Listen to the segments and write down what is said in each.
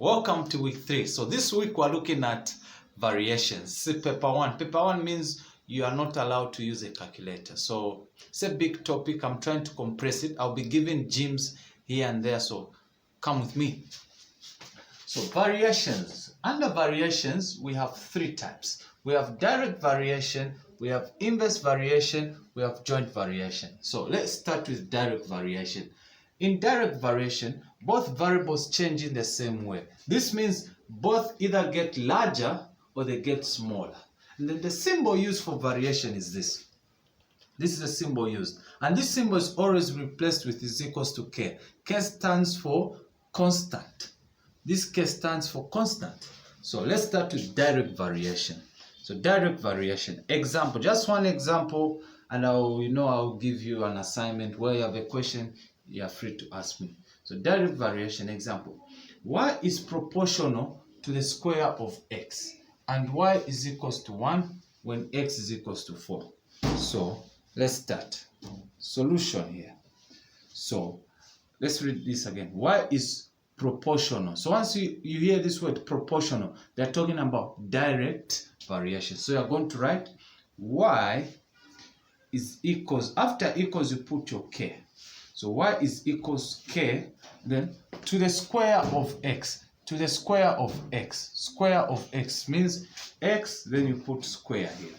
Welcome to week 3. So this week we're looking at variations. See paper 1. Paper 1 means you are not allowed to use a calculator. So it's a big topic. I'm trying to compress it. I'll be giving gyms here and there. So come with me. So variations. Under variations, we have 3 types. We have direct variation, we have inverse variation, we have joint variation. So let's start with direct variation. In direct variation, both variables change in the same way. This means both either get larger or they get smaller. And then the symbol used for variation is this. This is the symbol used. And this symbol is always replaced with is equals to K. K stands for constant. This K stands for constant. So let's start with direct variation. So direct variation. Example, just one example, and I'll give you an assignment where you have a question. You are free to ask me. So direct variation example. Y is proportional to the square of x, and y is equals to 1 when x is equals to 4. So let's start. Solution here. So let's read this again. Y is proportional. So once you hear this word proportional, they're talking about direct variation. So you're going to write y is equals, after equals you put your k. So y is equals k, then to the square of x. To the square of x. Square of x means x, then you put square here.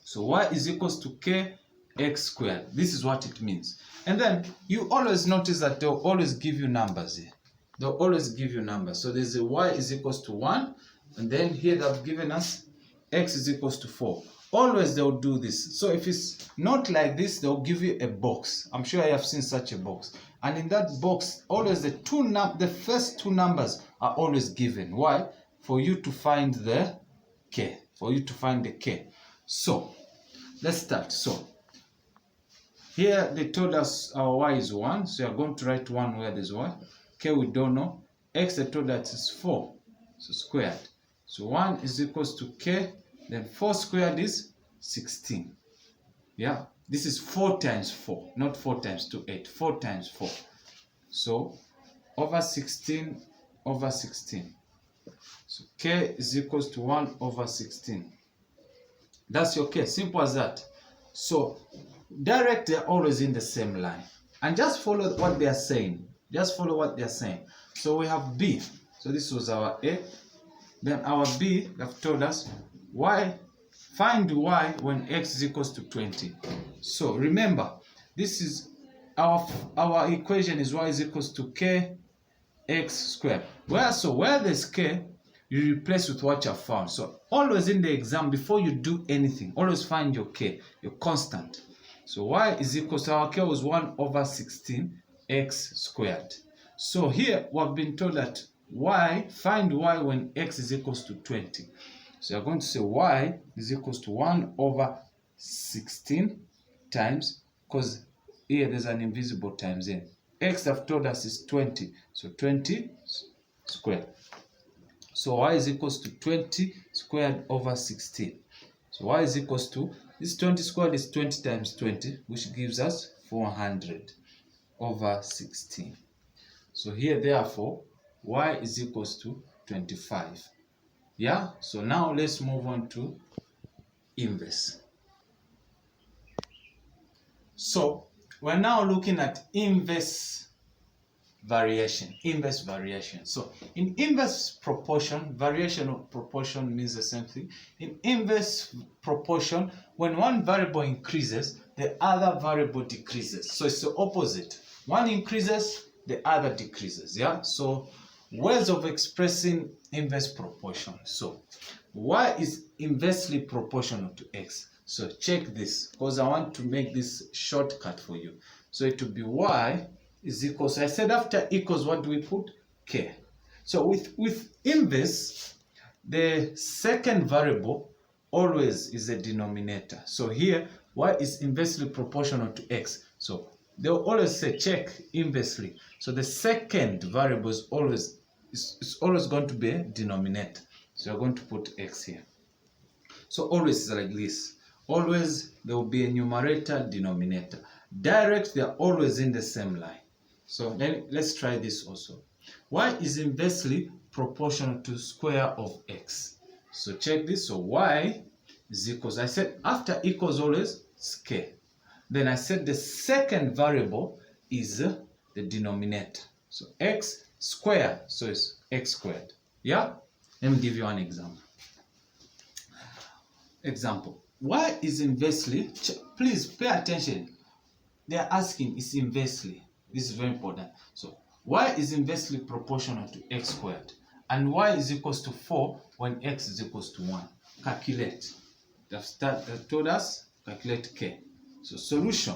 So y is equals to k x squared. This is what it means. And then you always notice that they'll always give you numbers here. They'll always give you numbers. So there's a y is equals to 1, and then here they've given us x is equals to 4. Always they'll do this. So if it's not like this, they'll give you a box. I'm sure I have seen such a box. And in that box, always the first 2 numbers are always given. Why? For you to find the k. For you to find the k. So let's start. So here they told us our y is 1. So you're going to write 1 where there's y. K we don't know. X they told us is 4. So squared. So 1 is equals to k. Then 4 squared is 16. Yeah, this is 4 times 4, not 4 times 2, 8. 4 times 4. So over 16 over 16. So k is equals to 1 over 16. That's your k. Simple as that. So direct, they're always in the same line. And just follow what they are saying. Just follow what they are saying. So we have b. So this was our a. Then our b, they've told us y, find y when x is equals to 20. So remember, this is our equation is y is equals to k x squared. Where there's k, you replace with what you have found. So always in the exam, before you do anything, always find your k, your constant. So y is equals to, our k was 1 over 16 x squared. So here we've been told that find y when x is equals to 20. So you're going to say y is equals to 1 over 16 times, because here there's an invisible times in. X I've told us is 20. So 20 squared. So y is equals to 20 squared over 16. So y is equals to, this 20 squared is 20 times 20, which gives us 400 over 16. So here therefore y is equals to 25. Yeah, so now let's move on to inverse. So we're now looking at inverse variation. Inverse variation. So in inverse proportion, variation of proportion means the same thing. In inverse proportion, when one variable increases, the other variable decreases. So it's the opposite. One increases, the other decreases. Yeah, so ways of expressing inverse proportion. So y is inversely proportional to x. So check this, because I want to make this shortcut for you. So it will be y is equals, so I said after equals, what do we put? K. So with inverse, the second variable always is a denominator. So here y is inversely proportional to x. So they'll always say check inversely. So the second variable is always going to be a denominator. So you're going to put x here. So always is like this. Always there will be a numerator, denominator. Direct, they're always in the same line. So then let's try this also. y is inversely proportional to square of x. So check this. So y is equals, I said after equals always is k. Then I said the second variable is the denominator. So x squared, so it's x squared. Yeah? Let me give you an example. Example. Y is inversely, please pay attention. They are asking is inversely. This is very important. So y is inversely proportional to x squared. And y is equals to 4 when x is equals to 1. Calculate. They've told us calculate k. So solution.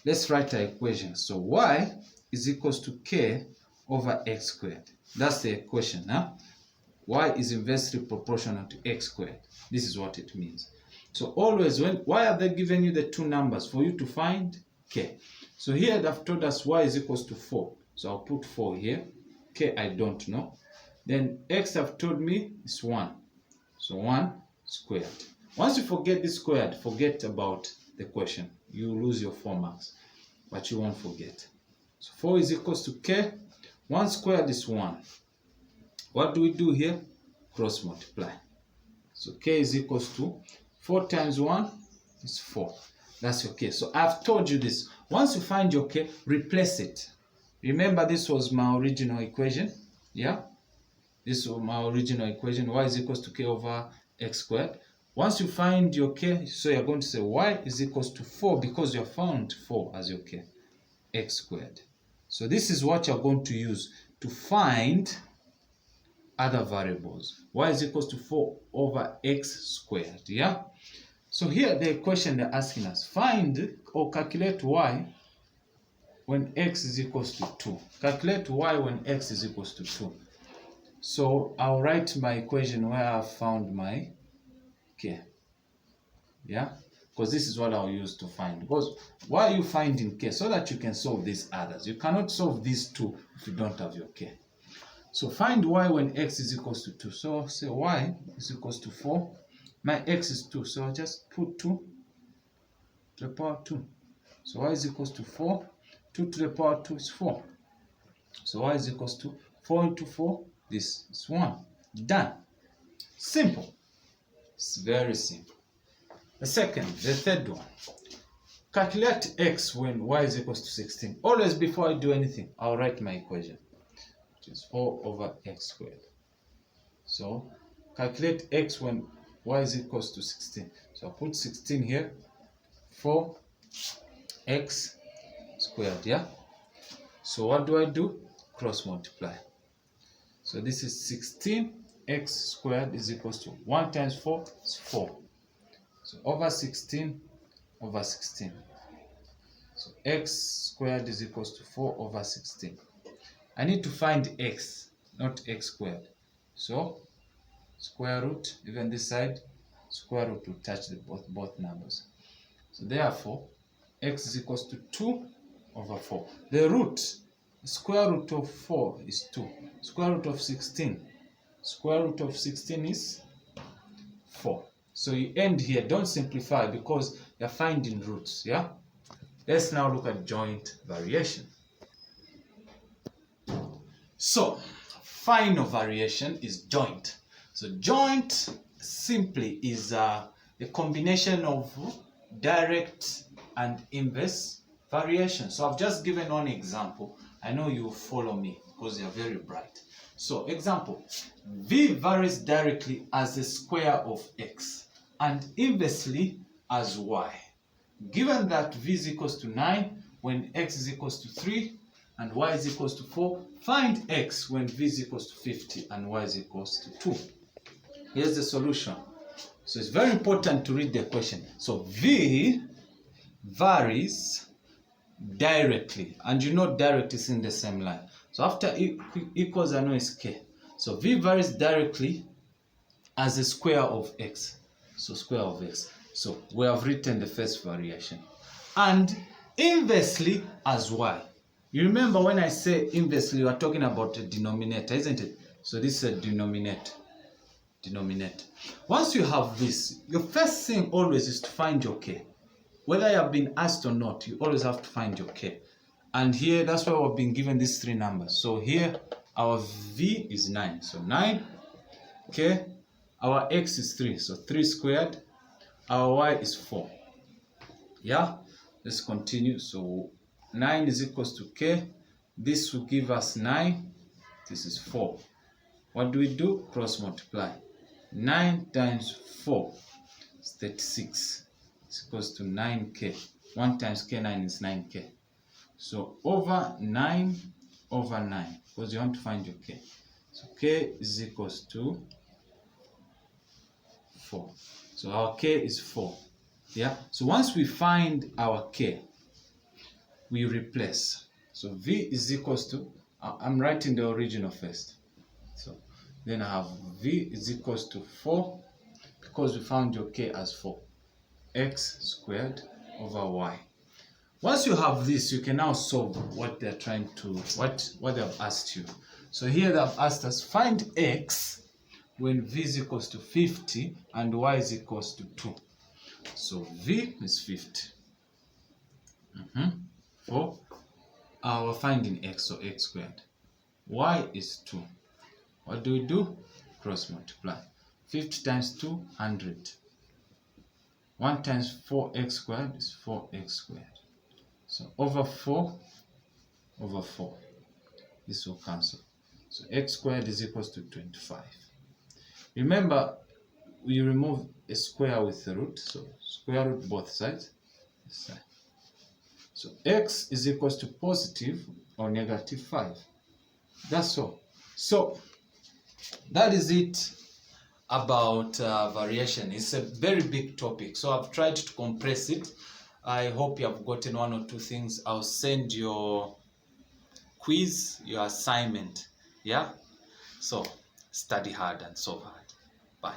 Let's write our equation. So y is equals to k over x squared. That's the equation. Huh? Y is inversely proportional to x squared. This is what it means. So always, why have they given you the two numbers? For you to find k. So here they've told us y is equals to 4. So I'll put 4 here. K I don't know. Then x have told me is 1. So 1 squared. Once you forget this squared, forget about the question. You lose your 4 marks, but you won't forget. So 4 is equals to k. 1 squared is 1. What do we do here? Cross multiply. So k is equals to 4 times 1 is 4. That's your k. So I've told you this. Once you find your k, replace it. Remember this was my original equation. Yeah? This was my original equation. Y is equals to k over x squared. Once you find your k, so you're going to say y is equals to 4 because you have found 4 as your k. X squared. So this is what you're going to use to find other variables. Y is equals to 4 over x squared. Yeah? So here the question they're asking us, find or calculate y when x is equals to 2. Calculate y when x is equals to 2. So I'll write my equation where I found my k. Yeah? Because this is what I'll use to find. Because why are you finding k? So that you can solve these others. You cannot solve these two if you don't have your k. So find y when x is equals to 2. So say y is equals to 4. My x is 2. So I'll just put 2 to the power 2. So y is equals to 4. 2 to the power 2 is 4. So y is equals to 4 into 4. This is 1. Done. Simple. It's very simple. The third one. Calculate x when y is equals to 16. Always before I do anything, I'll write my equation, which is 4 over x squared. So calculate x when y is equals to 16. So I'll put 16 here. 4x squared, yeah? So what do? Cross multiply. So this is 16x squared is equals to 1 times 4 is 4. So over 16 over 16. So x squared is equals to 4 over 16. I need to find x, not x squared. So square root, even this side, square root will touch the both numbers. So therefore, x is equals to 2 over 4. The root, square root of 4 is 2. Square root of 16. Square root of 16 is 4. So you end here. Don't simplify because you're finding roots. Yeah? Let's now look at joint variation. So, final variation is joint. So joint simply is a combination of direct and inverse variation. So I've just given one example. I know you follow me because you're very bright. So example, v varies directly as the square of x and inversely as y. Given that v is equals to 9 when x is equals to 3 and y is equals to 4, find x when v is equals to 50 and y is equals to 2. Here's the solution. So it's very important to read the question. So v varies directly, and you know direct is in the same line. So after equals, I know is k. So v varies directly as the square of x. So square of x. So we have written the first variation. And inversely as y. You remember when I say inversely, we are talking about the denominator, isn't it? So this is a denominator. Once you have this, your first thing always is to find your k. Whether you have been asked or not, you always have to find your k. And here, that's why we've been given these three numbers. So here, our v is 9, so 9. Okay, our x is 3, so 3 squared. Our y is 4. Yeah, let's continue. So 9 is equals to k. This will give us 9. This is 4. What do we do? Cross multiply. 9 times 4 is 36. It's equals to 9k. 1 times k9 is 9k. So over 9 over 9, because you want to find your k. So k is equals to 4. So our k is 4. Yeah. So once we find our k, we replace. So v is equals to, I'm writing the original first. So then I have v is equals to 4, because we found your k as 4. X squared over y. Once you have this, you can now solve what they're trying to, what they have asked you. So here they have asked us, find x when v is equals to 50 and y is equals to 2. So v is 50. For our finding x, so x squared. Y is 2. What do we do? Cross multiply. 50 times 2, 100. 1 times 4x squared is 4x squared. So over 4 over 4. This will cancel. So x squared is equals to 25. Remember, we remove a square with the root. So square root both sides. This side. So x is equals to positive or negative 5. That's all. So that is it about variation. It's a very big topic, so I've tried to compress it. I hope you have gotten 1 or 2 things. I'll send your quiz, your assignment. Yeah, so study hard and solve hard. Bye.